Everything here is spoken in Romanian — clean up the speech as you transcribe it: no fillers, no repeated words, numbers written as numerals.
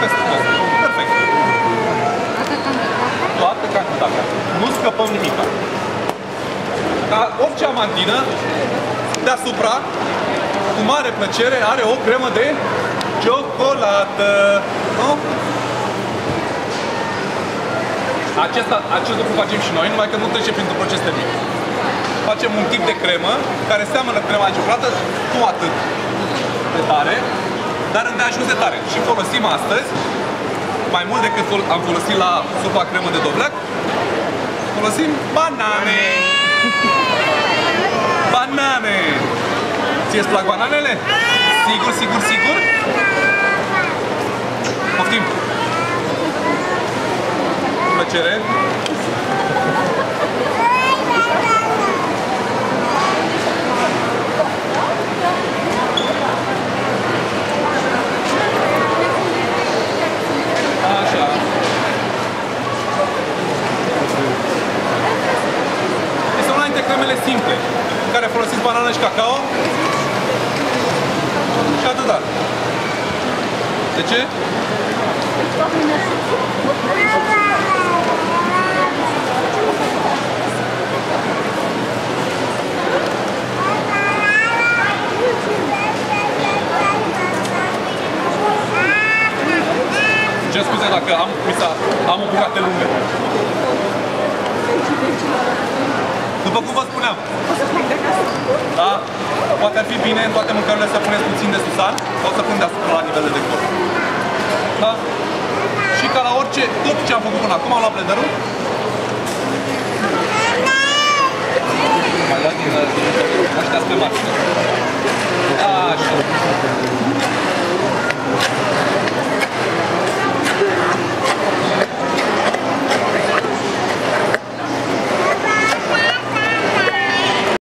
peste tot. Perfect. Toată cantitatea. Nu scăpăm nimica. Ca orice amantină, deasupra, cu mare plăcere, are o cremă de ciocolată. Nu? Acest lucru facem și noi, numai că nu trece printr-un proces termic. Facem un tip de cremă care seamănă cu crema de ciocolată, nu atât de tare, dar îndeajuns de tare. Și folosim astăzi, mai mult decât am folosit la supa cremă de dovleac, folosim banane! Banane! Ție-ți plac bananele? Sigur, sigur, sigur? Poftim! Cu plăcere! Așa. Este una dintre cremele simple, în care folosiți banană și cacao și atâta. De ce? Ce scuze dacă am o bucată lungă. După cum vă spuneam, da? Poate ar fi bine în toate mâncărurile să puneți puțin de susan sau să puneți deasupra la nivel de decor. Da? Și ca la orice, tot ce am făcut până acum, am luat blenderul. Mai luat din ăștia spre mașină. Așa.